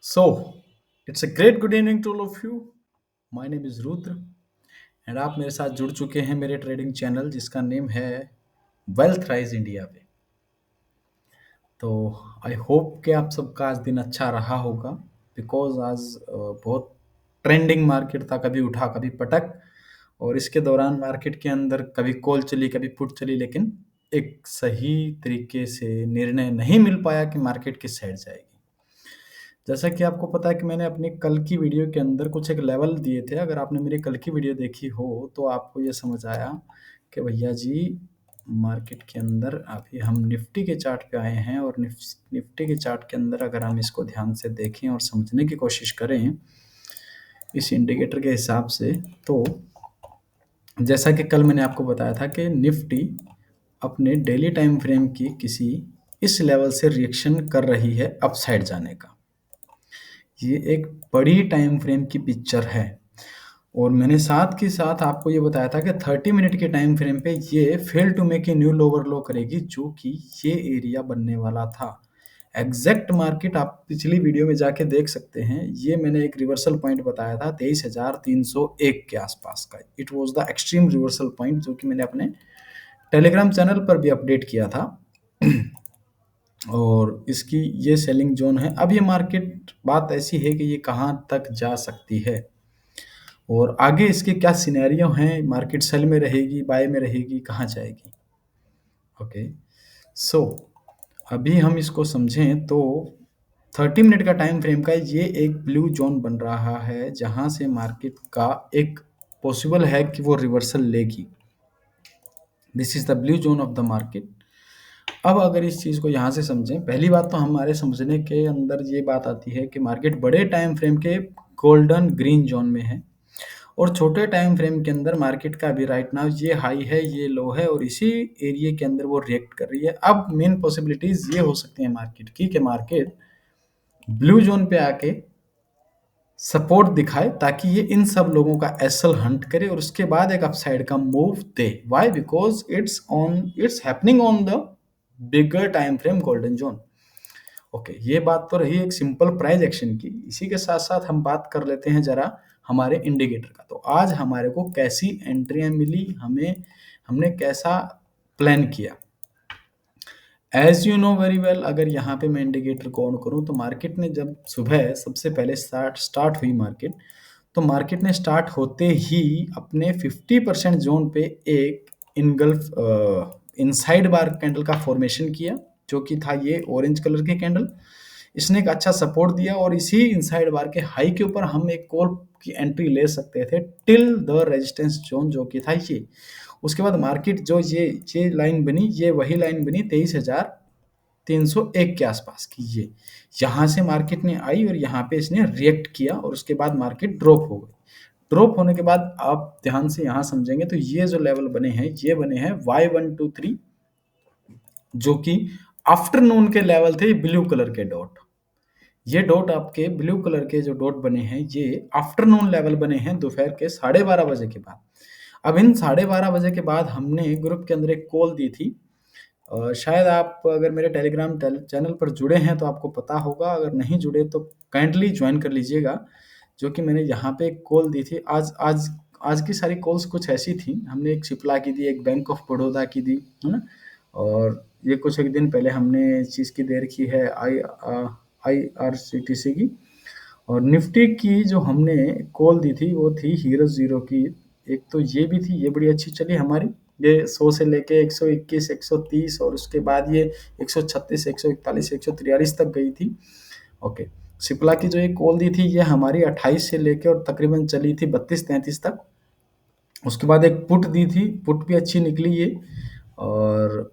So, it's a great good evening to all of you. My name is Rudra and आप मेरे साथ जुड़ चुके हैं मेरे ट्रेडिंग चैनल जिसका नेम है वेल्थ राइज इंडिया पे। तो आई होप कि आप सबका आज दिन अच्छा रहा होगा बिकॉज आज बहुत ट्रेंडिंग मार्केट था, कभी उठा कभी पटक। और इसके दौरान मार्केट के अंदर कभी कॉल चली कभी पुट चली, लेकिन एक सही तरीके से निर्णय नहीं मिल पाया कि मार्केट किस साइड जाएगी। जैसा कि आपको पता है कि मैंने अपनी कल की वीडियो के अंदर कुछ एक लेवल दिए थे। अगर आपने मेरी कल की वीडियो देखी हो तो आपको ये समझ आया कि भैया जी मार्केट के अंदर अभी हम निफ्टी के चार्ट पे आए हैं और निफ्टी के चार्ट के अंदर अगर हम इसको ध्यान से देखें और समझने की कोशिश करें इस इंडिकेटर के हिसाब से, तो जैसा कि कल मैंने आपको बताया था कि निफ्टी अपने डेली टाइम फ्रेम की किसी इस लेवल से रिएक्शन कर रही है अपसाइड जाने का। ये एक बड़ी टाइम फ्रेम की पिक्चर है और मैंने साथ के साथ आपको ये बताया था कि 30 मिनट के टाइम फ्रेम पे ये fail to make a new lower low करेगी, जो कि ये एरिया बनने वाला था। एग्जैक्ट मार्केट आप पिछली वीडियो में जाके देख सकते हैं। ये मैंने एक रिवर्सल पॉइंट बताया था 23,301 के आसपास का। It was the extreme reversal point, जो कि मैंने अपने टेलीग्राम चैनल पर भी अपडेट किया था। और इसकी ये सेलिंग जोन है। अब ये मार्केट बात ऐसी है कि ये कहाँ तक जा सकती है और आगे इसके क्या सिनेरियो हैं, मार्केट सेल में रहेगी बाय में रहेगी, कहाँ जाएगी। ओके, सो अभी हम इसको समझें तो 30 मिनट का टाइम फ्रेम का ये एक ब्लू जोन बन रहा है जहां से मार्केट का एक पॉसिबल है कि वो रिवर्सल लेगी। This is the blue zone of the market. अब अगर इस चीज़ को यहाँ से समझें, पहली बात तो हमारे समझने के अंदर ये बात आती है कि मार्केट बड़े टाइम फ्रेम के गोल्डन ग्रीन जोन में है और छोटे टाइम फ्रेम के अंदर मार्केट का अभी राइट नाउ ये हाई है ये लो है और इसी एरिया के अंदर वो रिएक्ट कर रही है। अब मेन पॉसिबिलिटीज ये हो सकती है मार्केट की कि मार्केट ब्लू जोन पे आके सपोर्ट दिखाए ताकि ये इन सब लोगों का एसएल हंट करे और उसके बाद एक अपसाइड का move they. Why? Because it's happening on the bigger time frame golden zone. Okay, ये बात तो रही एक सिंपल प्राइस एक्शन की। इसी के साथ साथ हम बात कर लेते हैं जरा हमारे इंडिकेटर का। तो आज हमारे को कैसी एंट्रियां मिली, हमने कैसा प्लान किया। As you know very well, अगर यहाँ पे मैं इंडिकेटर को ऑन करूँ तो मार्केट ने जब सुबह सबसे पहले स्टार्ट हुई मार्केट, तो मार्केट ने स्टार्ट होते ही अपने 50% जोन पे एक इनगल्फ इनसाइड बार कैंडल का फॉर्मेशन किया, जो कि था ये ऑरेंज कलर के कैंडल। इसने एक अच्छा सपोर्ट दिया और इसी इनसाइड बार के हाई के ऊपर हम एक कॉल की एंट्री ले सकते थे टिल द रेजिस्टेंस जोन, जो कि था ये। उसके बाद मार्केट जो ये लाइन बनी, ये वही लाइन बनी 23,301 के आसपास की। ये यहाँ से मार्केट ने आई और यहाँ पे इसने रिएक्ट किया और उसके बाद मार्केट ड्रॉप हो गई। ड्रॉप होने के बाद आप ध्यान से यहाँ समझेंगे तो ये जो लेवल बने हैं ये बने हैं Y123, जो कि आफ्टरनून के लेवल थे ब्लू कलर के डॉट। ये डॉट आपके ब्लू कलर के जो डॉट बने हैं ये आफ्टरनून लेवल बने हैं दोपहर के 12:30 बजे के बाद। अब इन 12:30 बजे के बाद हमने ग्रुप के अंदर एक कॉल दी थी। शायद आप अगर मेरे टेलीग्राम चैनल पर जुड़े हैं तो आपको पता होगा, अगर नहीं जुड़े तो काइंडली ज्वाइन कर लीजिएगा। जो कि मैंने यहाँ पे एक कॉल दी थी। आज आज आज की सारी कॉल्स कुछ ऐसी थी। हमने एक सिप्ला की दी, एक बैंक ऑफ बड़ौदा की दी, है ना। और ये कुछ एक दिन पहले हमने इस चीज़ की दे रखी है IRCTC की। और निफ्टी की जो हमने कॉल दी थी वो थी हीरो जीरो की। एक तो ये भी थी, ये बड़ी अच्छी चली हमारी। ये 100 से लेके 121, 130 और उसके बाद ये 136, 141, 143 तक गई थी। ओके, सिप्ला की जो एक कॉल दी थी ये हमारी 28 से लेके और तकरीबन चली थी 32-33 तक। उसके बाद एक पुट दी थी, पुट भी अच्छी निकली ये। और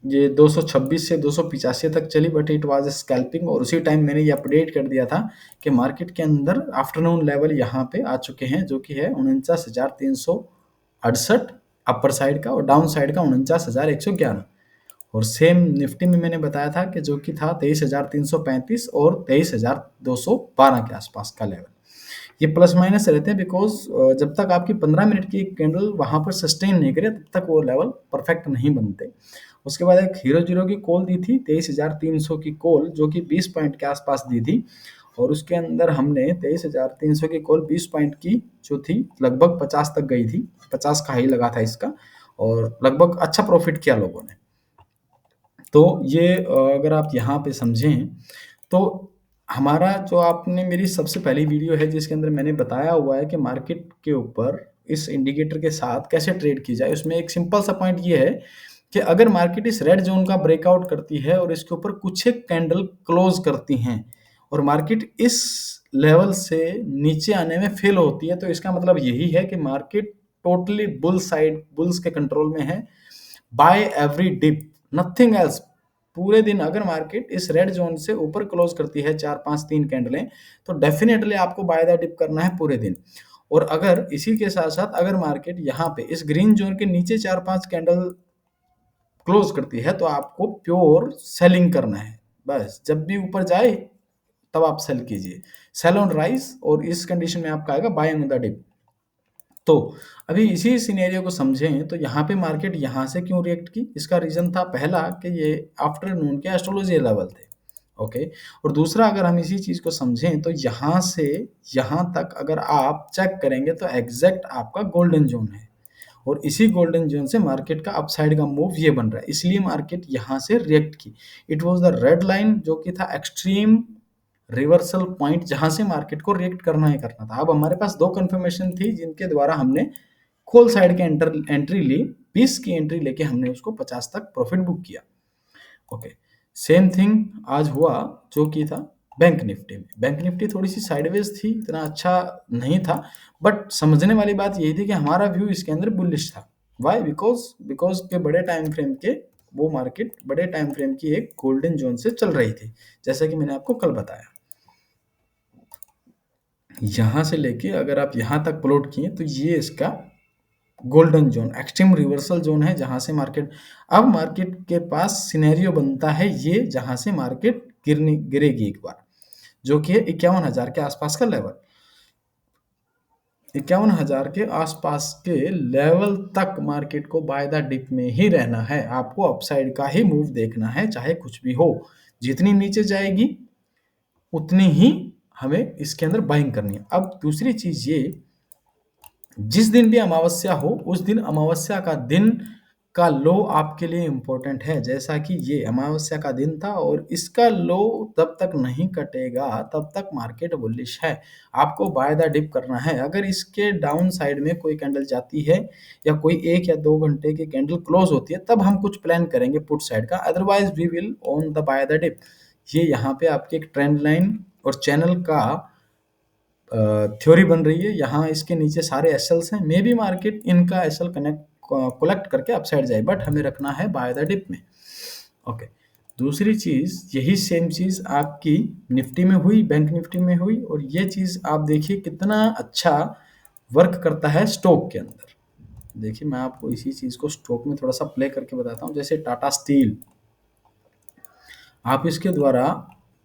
ये 226 से 285 तक चली, बट इट वाज स्कैल्पिंग। और उसी टाइम मैंने ये अपडेट कर दिया था कि मार्केट के अंदर आफ्टरनून लेवल यहाँ पे आ चुके हैं, जो कि है 49,368 अपर साइड का और डाउन साइड का 49,111। और सेम निफ्टी में मैंने बताया था कि जो कि था 23,335 और 23,212 के आसपास का लेवल। ये प्लस माइनस रहते हैं बिकॉज जब तक आपकी 15 मिनट की कैंडल वहां पर सस्टेन नहीं करे तब तक वो लेवल परफेक्ट नहीं बनते। उसके बाद एक हीरो जीरो की कॉल दी थी 23,300 की कॉल, जो कि 20 पॉइंट के आसपास दी थी। और उसके अंदर हमने 23,300 की कॉल 20 पॉइंट की जो थी लगभग 50 तक गई थी, 50 का हाई लगा था इसका और लगभग अच्छा प्रॉफिट किया लोगों ने। तो ये अगर आप यहाँ पे समझें तो हमारा जो आपने मेरी सबसे पहली वीडियो है जिसके अंदर मैंने बताया हुआ है कि मार्केट के ऊपर इस इंडिकेटर के साथ कैसे ट्रेड की जाए, उसमें एक सिंपल सा पॉइंट ये है कि अगर मार्केट इस रेड जोन का ब्रेकआउट करती है और इसके ऊपर कुछ एक कैंडल क्लोज करती हैं और मार्केट इस लेवल से नीचे आने में फेल होती है, तो इसका मतलब यही है कि market totally bull side, bulls के कंट्रोल में है। Buy every dip, nothing else. पूरे दिन अगर मार्केट इस रेड जोन से ऊपर क्लोज करती है 4 5 3 कैंडलें, तो डेफिनेटली आपको बाय द डिप करना है पूरे दिन। और अगर इसी के साथ साथ अगर मार्केट यहाँ पे इस ग्रीन जोन के नीचे 4 5 कैंडल क्लोज करती है तो आपको प्योर सेलिंग करना है। बस जब भी ऊपर जाए तब आप सेल कीजिए, सेल ऑन राइज, और इस कंडीशन में आपका आएगा बाय ऑन द डिप। तो अभी इसी सिनेरियो को समझें तो यहाँ पे मार्केट यहाँ से क्यों रिएक्ट की, इसका रीजन था पहला कि ये आफ्टरनून के एस्ट्रोलॉजी लेवल थे। ओके, और दूसरा अगर हम इसी चीज को समझें तो यहाँ से यहाँ तक अगर आप चेक करेंगे तो एग्जैक्ट आपका गोल्डन जोन है और इसी गोल्डन जोन से मार्केट का अपसाइड का मूव ये बन रहा है, इसलिए मार्केट यहाँ से रिएक्ट की। It was the red line जो कि था एक्सट्रीम रिवर्सल पॉइंट जहां से मार्केट को रिएक्ट करना ही करना था। अब हमारे पास दो कंफर्मेशन थी जिनके द्वारा हमने कॉल साइड के एंट्री ली, 20 की एंट्री लेके हमने उसको 50 तक प्रॉफिट बुक किया। ओके, सेम थिंग आज हुआ जो कि था बैंक निफ्टी में। बैंक निफ्टी थोड़ी सी साइडवेज थी, इतना अच्छा नहीं था, बट समझने वाली बात यही थी कि हमारा व्यू इसके अंदर बुलिश था। वाई? बिकॉज के बड़े टाइम फ्रेम के वो मार्केट बड़े टाइम फ्रेम की एक गोल्डन जोन से चल रही थी, जैसा कि मैंने आपको कल बताया। यहाँ से लेके अगर आप यहाँ तक प्लॉट किए तो ये इसका golden zone, extreme reversal zone है जहां से मार्केट, अब मार्केट के पास सिनेरियो बनता है ये जहां से मार्केट गिरेगी एक बार, जो कि है 51,000 के आसपास का लेवल। 51,000 के आसपास के लेवल तक मार्केट को बाय द डिप में ही रहना है, आपको अपसाइड का ही मूव देखना है चाहे कुछ भी हो। जितनी नीचे जाएगी उतनी ही हमें इसके अंदर बाइंग करनी है। अब दूसरी चीज ये, जिस दिन भी अमावस्या हो उस दिन अमावस्या का दिन का लो आपके लिए इम्पोर्टेंट है, जैसा कि ये अमावस्या का दिन था और इसका लो तब तक नहीं कटेगा तब तक मार्केट बुलिश है, आपको बाय द डिप करना है। अगर इसके डाउन साइड में कोई कैंडल जाती है या कोई 1 या 2 घंटे की कैंडल क्लोज होती है तब हम कुछ प्लान करेंगे पुट साइड का, otherwise we will on the buy the dip. ये यहाँ पे आपके एक ट्रेंड लाइन और चैनल का थ्योरी बन रही है। यहाँ इसके नीचे सारे एसएल्स हैं, मे बी मार्केट इनका एसएल कलेक्ट करके अपसाइड जाए, बट हमें रखना है बाय द डिप में। ओके, दूसरी चीज यही सेम चीज आपकी निफ्टी में हुई, बैंक निफ्टी में हुई, और ये चीज आप देखिए कितना अच्छा वर्क करता है स्टॉक के अंदर। देखिए मैं आपको इसी चीज को स्टॉक में थोड़ा सा प्ले करके बताता हूँ। जैसे टाटा स्टील, आप इसके द्वारा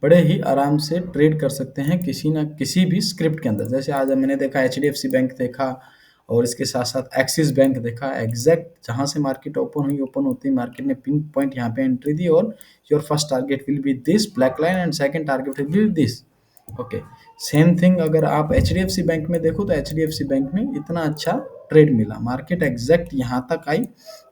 बड़े ही आराम से ट्रेड कर सकते हैं किसी ना किसी भी स्क्रिप्ट के अंदर। जैसे आज मैंने देखा एचडीएफसी बैंक देखा और इसके साथ साथ एक्सिस बैंक देखा, एग्जैक्ट जहां से मार्केट ओपन हुई, ओपन होती मार्केट ने पिंक पॉइंट यहाँ पे एंट्री दी और your first target will be this black line and second target will be this. Okay, same thing अगर आप एचडीएफसी बैंक में देखो तो एचडीएफसी बैंक में इतना अच्छा ट्रेड मिला, मार्केट एग्जैक्ट यहाँ तक आई,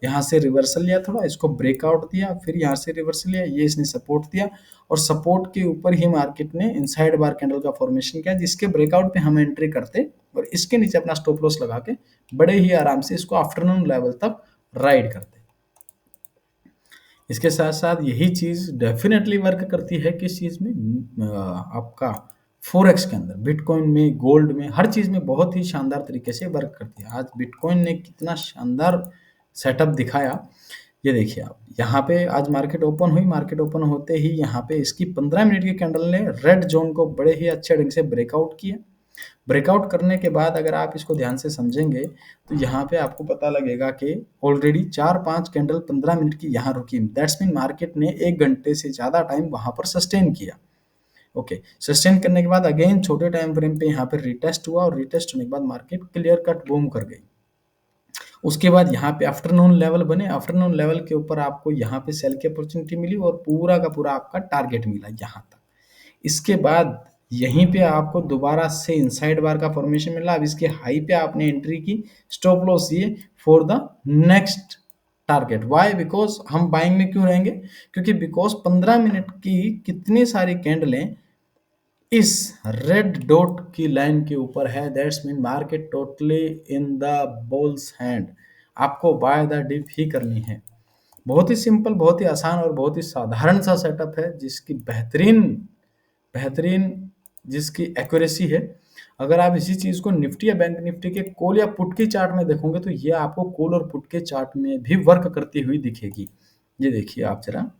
यहाँ से रिवर्सल लिया, थोड़ा इसको ब्रेकआउट दिया, फिर यहाँ से रिवर्सल लिया, ये इसने सपोर्ट दिया और सपोर्ट के ऊपर ही मार्केट ने इनसाइड बार कैंडल का फॉर्मेशन किया, जिसके ब्रेकआउट पे हम एंट्री करते और इसके नीचे अपना स्टॉप लॉस लगा के बड़े ही आराम से इसको आफ्टरनून लेवल तक राइड करते। इसके साथ साथ यही चीज डेफिनेटली वर्क करती है किस चीज में, आपका फोरेक्स के अंदर, बिटकॉइन में, गोल्ड में, हर चीज में बहुत ही शानदार तरीके से वर्क करती है। आज बिटकॉइन ने कितना शानदार सेटअप दिखाया, ये देखिए आप यहाँ पे आज मार्केट ओपन हुई, मार्केट ओपन होते ही यहाँ पे इसकी 15 मिनट की कैंडल ने रेड जोन को बड़े ही अच्छे ढंग से ब्रेकआउट किया। ब्रेकआउट करने के बाद अगर आप इसको ध्यान से समझेंगे तो यहाँ पे आपको पता लगेगा कि ऑलरेडी 4 5 कैंडल 15 मिनट की यहाँ रुकी, दैट्स मीन मार्केट ने 1 घंटे से ज्यादा टाइम वहां पर सस्टेन किया। ओके, सस्टेन करने के बाद अगेन छोटे टाइम फ्रेम पे यहाँ पे रिटेस्ट हुआ और रिटेस्ट होने के बाद मार्केट क्लियर कट बूम कर गई। उसके बाद यहाँ पे आफ्टरनून लेवल बने, आफ्टरनून लेवल के ऊपर आपको यहाँ पे सेल की अपॉर्चुनिटी मिली और पूरा का पूरा आपका टारगेट मिला यहाँ तक। इसके बाद यहीं पे आपको दोबारा से इनसाइड बार का फॉर्मेशन मिला। अब इसके हाई पे आपने एंट्री की, स्टॉप लॉस ये for the next target. Why? Because हम बाइंग में क्यों रहेंगे? क्योंकि बिकॉज 15 मिनट की कितनी सारी कैंडलें इस रेड डॉट की लाइन के ऊपर है, that's mean market totally in the bulls hand. आपको बाय द डिप ही करनी है। बहुत ही सिंपल, बहुत ही आसान और बहुत ही साधारण सा सेटअप है, जिसकी बेहतरीन बेहतरीन जिसकी एक्यूरेसी है। अगर आप इसी चीज़ को निफ्टी या बैंक निफ्टी के कॉल या पुट के चार्ट में देखोगे तो ये आपको कॉल और पुट के चार्ट में भी वर्क करती हुई दिखेगी। ये देखिए आप जरा,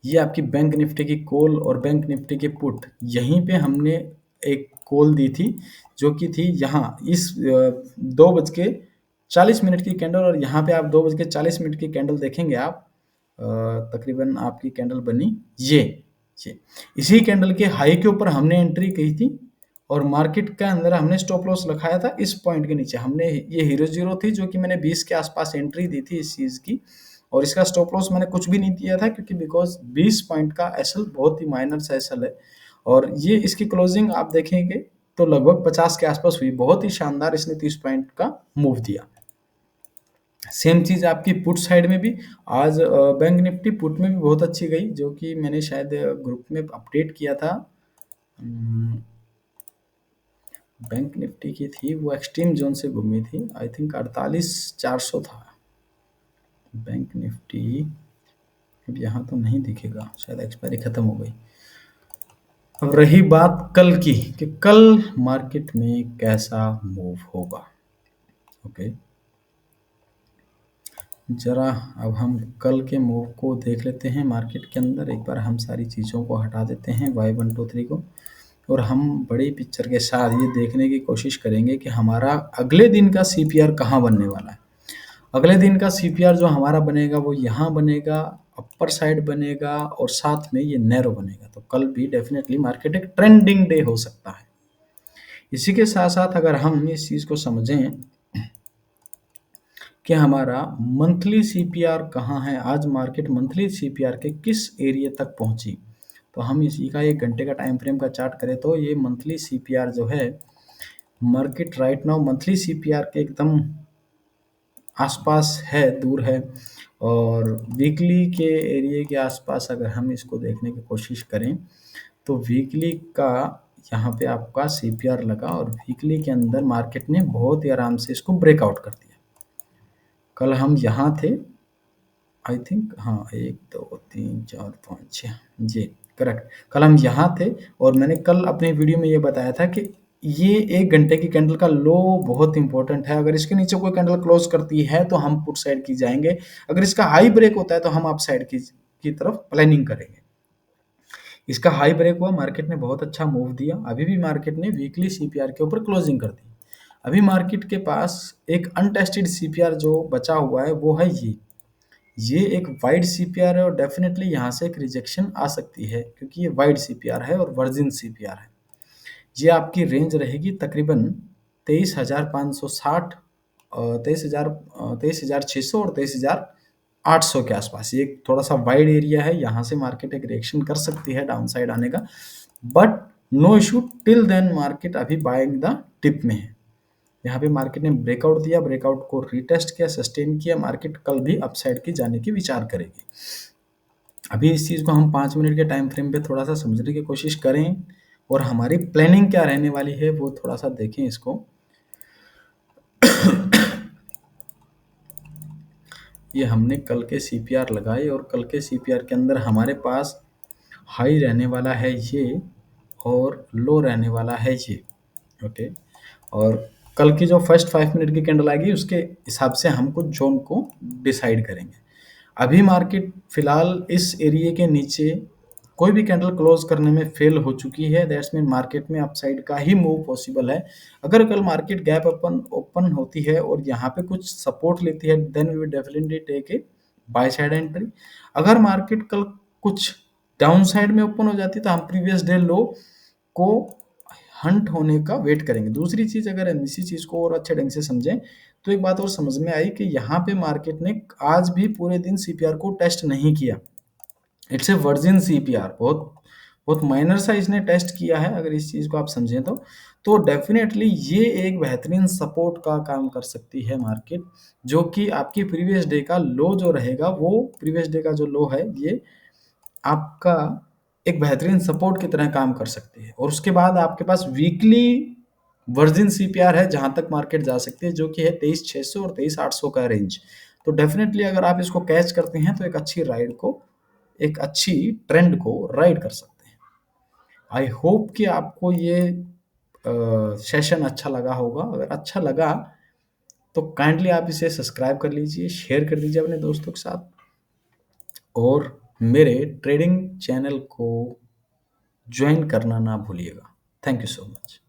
ये आपकी बैंक निफ्टी की कॉल और बैंक निफ्टी के पुट, यहीं पे हमने एक कॉल दी थी जो कि थी यहाँ इस 2:40 की कैंडल, और यहाँ पे आप 2:40 की कैंडल देखेंगे आप, तकरीबन आपकी कैंडल बनी ये इसी कैंडल के हाई के ऊपर हमने एंट्री की थी, और मार्केट के अंदर हमने स्टॉप लॉस लगाया था इस पॉइंट के नीचे। हमने ये हीरो जीरो थी जो कि मैंने 20 के आसपास एंट्री दी थी इस चीज़ की, और इसका स्टॉप लॉस मैंने कुछ भी नहीं दिया था, क्योंकि बिकॉज 20 पॉइंट का एसएल बहुत ही माइनर सा एसएल है। और ये इसकी क्लोजिंग आप देखेंगे तो लगभग 50 के आसपास हुई, बहुत ही शानदार इसने 30 पॉइंट का मूव दिया। सेम चीज़ आपकी पुट साइड में भी आज बैंक निफ्टी पुट में भी बहुत अच्छी गई, जो कि मैंने शायद ग्रुप में अपडेट किया था। बैंक निफ्टी की थी वो एक्सट्रीम जोन से घूमी थी, आई थिंक 48,400 था बैंक निफ्टी। अब यहाँ तो नहीं दिखेगा, शायद एक्सपायरी खत्म हो गई। अब रही बात कल की कि कल मार्केट में कैसा मूव होगा। ओके, जरा अब हम कल के मूव को देख लेते हैं मार्केट के अंदर। एक बार हम सारी चीज़ों को हटा देते हैं Y123 को, और हम बड़ी पिक्चर के साथ ये देखने की कोशिश करेंगे कि हमारा अगले दिन का CPR कहाँ बनने वाला है। अगले दिन का CPR जो हमारा बनेगा वो यहाँ बनेगा, अपर साइड बनेगा, और साथ में ये नैरो बनेगा। तो कल भी डेफिनेटली मार्केट एक ट्रेंडिंग डे हो सकता है। इसी के साथ साथ अगर हम इस चीज़ को समझें कि हमारा मंथली CPR कहाँ है, आज मार्केट मंथली CPR के किस एरिया तक पहुंची, तो हम इसी का 1 घंटे का टाइम फ्रेम का चार्ट करें तो ये मंथली CPR जो है, market right now monthly CPR के एकदम आसपास है, दूर है। और वीकली के एरिया के आसपास अगर हम इसको देखने की कोशिश करें तो वीकली का यहाँ पे आपका CPR लगा, और वीकली के अंदर मार्केट ने बहुत ही आराम से इसको ब्रेकआउट कर दिया। कल हम यहाँ थे, आई थिंक, हाँ 1 2 3 4 5 6, जी करेक्ट, कल हम यहाँ थे। और मैंने कल अपनी वीडियो में ये बताया था कि ये 1 घंटे की कैंडल का लो बहुत इंपॉर्टेंट है। अगर इसके नीचे कोई कैंडल क्लोज करती है तो हम पुट साइड की जाएंगे, अगर इसका हाई ब्रेक होता है तो हम अप साइड की तरफ प्लानिंग करेंगे। इसका हाई ब्रेक हुआ, मार्केट ने बहुत अच्छा मूव दिया, अभी भी मार्केट ने वीकली CPR के ऊपर क्लोजिंग कर दी। अभी मार्केट के पास एक अनटेस्टेड CPR जो बचा हुआ है वो है ये एक वाइड CPR है, और डेफिनेटली यहाँ से एक रिजेक्शन आ सकती है, क्योंकि ये वाइड CPR है और वर्जिन CPR है। ये आपकी रेंज रहेगी तकरीबन 23,560, 23,600 और 23,800 के आसपास। ये एक थोड़ा सा वाइड एरिया है, यहाँ से मार्केट एक रिएक्शन कर सकती है डाउन साइड आने का, but no issue, till then market अभी बाइंग द टिप में है। यहाँ पे मार्केट ने ब्रेकआउट दिया, ब्रेकआउट को रीटेस्ट किया, सस्टेन किया, मार्केट कल भी अपसाइड की जाने की विचार करेगी। अभी इस चीज़ को हम 5 मिनट के टाइम फ्रेम पे थोड़ा सा समझने की कोशिश करें, और हमारी प्लानिंग क्या रहने वाली है वो थोड़ा सा देखें इसको। ये हमने कल के CPR लगाए, और कल के CPR के अंदर हमारे पास हाई रहने वाला है ये, और लो रहने वाला है ये। ओके, और कल की जो फर्स्ट 5 मिनट की कैंडल आएगी उसके हिसाब से हम कुछ जोन को डिसाइड करेंगे। अभी मार्केट फिलहाल इस एरिया के नीचे कोई भी कैंडल क्लोज करने में फेल हो चुकी है, दैट्स मीन मार्केट में अपसाइड का ही मूव पॉसिबल है। अगर कल मार्केट गैप ओपन होती है और यहाँ पे कुछ सपोर्ट लेती है, then we will definitely take a buy side entry. अगर मार्केट कल कुछ डाउन साइड में ओपन हो जाती है तो हम प्रीवियस डे लो को हंट होने का वेट करेंगे। दूसरी चीज़, अगर हम इसी चीज़ को और अच्छे ढंग से समझें तो एक बात और समझ में आई कि यहाँ पे मार्केट ने आज भी पूरे दिन CPR को टेस्ट नहीं किया। इट्स ए वर्जिन CPR, बहुत बहुत माइनर सा इसने टेस्ट किया है, अगर इस चीज़ को आप समझें तो डेफ़िनेटली ये एक बेहतरीन सपोर्ट का काम कर सकती है मार्केट, जो कि आपकी प्रीवियस डे का लो जो रहेगा, वो प्रीवियस डे का जो लो है, ये आपका एक बेहतरीन सपोर्ट की तरह काम कर सकती है। और उसके बाद आपके पास वीकली वर्जिन सीपीआर है, जहाँ तक मार्केट जा सकती है, जो कि है 23,600 और 23,800 का रेंज। तो डेफ़िनेटली अगर आप इसको कैच करते हैं, तो एक अच्छी ट्रेंड को राइड कर सकते हैं। आई होप कि आपको ये सेशन अच्छा लगा होगा। अगर अच्छा लगा, तो काइंडली आप इसे सब्सक्राइब कर लीजिए, शेयर कर दीजिए अपने दोस्तों के साथ, और मेरे ट्रेडिंग चैनल को जॉइन करना ना भूलिएगा। Thank you so much.